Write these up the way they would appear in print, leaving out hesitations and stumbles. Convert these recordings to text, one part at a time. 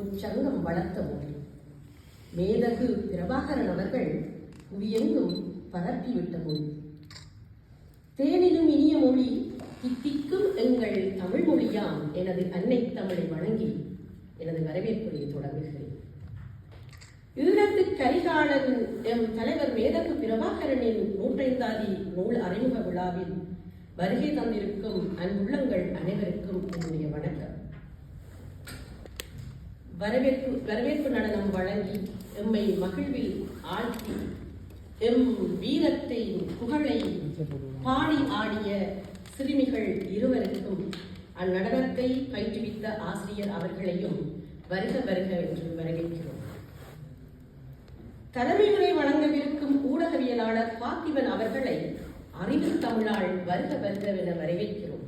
உச்சங்கம் வளர்த்த மொழி. மேதகு பிரபாகரன் அவர்கள் புவியெங்கும் பரப்பிவிட்ட மொழி. தேனிலும் இனிய மொழி தித்திக்கும் எங்கள் தமிழ் மொழியாம் எனது அன்னை தமிழை வணங்கி எனது வரவேற்புரையை தொடங்குகிறேன். ஈழத்து கரிகாலன் எம் தலைவர் மேதகு பிரபாகரனின் 105வது நூல் அறிமுக விழாவில் வருகை தந்திருக்கும் அன்புள்ளங்கள் அனைவருக்கும் என்னுடைய வணக்கம். வரவேற்பு நடனம் வழங்கி எம்மை மகிழ்வில் ஆழ்த்தி எம் வீரத்தை புகழை பாடி ஆடிய சிறுமிகள் இருவருக்கும் அந்நடனத்தை பயிற்றுவித்த ஆசிரியர் அவர்களையும் வருக வருக என்று வரவேற்கிறோம். தலைமை உரை வழங்கவிருக்கும் ஊடகவியலாளர் பார்த்திபன் அவர்களை அறிவு தமிழால் வருக வருக என வரவேற்கிறோம்.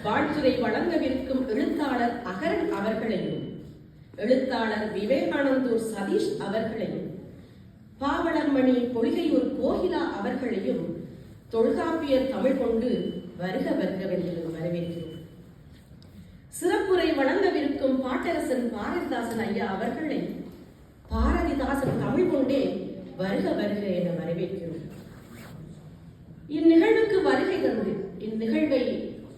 வாழ்த்துரை வழங்கவிருக்கும் எழுத்தாளர் அகரன் அவர்களையும் எழுத்தாளர் விவேகானந்தூர் சதீஷ் அவர்களையும் பாவலர்மணி பொலிகையூர் கோகிலா அவர்களையும் தொல்காப்பியர் தமிழ் கொண்டு வருக வருக என்று வரவேற்கிறோம். சிறப்புரை வழங்கவிருக்கும் பாட்டரசன் பாரதிதாசன் ஐயா அவர்களை பாரதிதாசன் தமிழ் கொண்டே வருக வருக என வரவேற்கிறோம். இந்நிகழ்வுக்கு வருகை தந்து இந்நிகழ்வை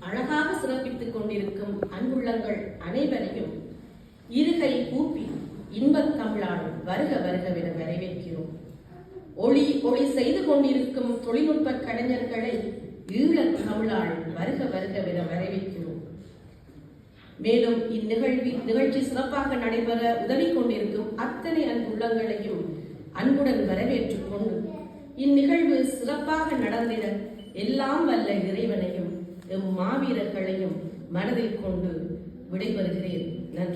அழகாக சிறப்பித்துக் கொண்டிருக்கும் அன்புள்ளங்கள் அனைவரையும் இருகை கூப்பி இன்பத் தமிழால் வருக வருகவென வரவேற்கிறோம். ஒளி செய்து கொண்டிருக்கும் தொழில்நுட்ப கலைஞர்களை ஈழத் தமிழால் வருக வருகவென வரவேற்கிறோம். மேலும் இந்நிகழ்ச்சி சிறப்பாக நடைபெற உதவி கொண்டிருக்கும் அத்தனை அன்புள்ளங்களையும் அன்புடன் வரவேற்றுக் கொண்டு இந்நிகழ்வு சிறப்பாக நடந்திட எல்லாம் வல்ல இறைவனையும் எம் மாவீரர்களையும் மனதில் கொண்டு விடைபெறுகிறேன். நன்றி.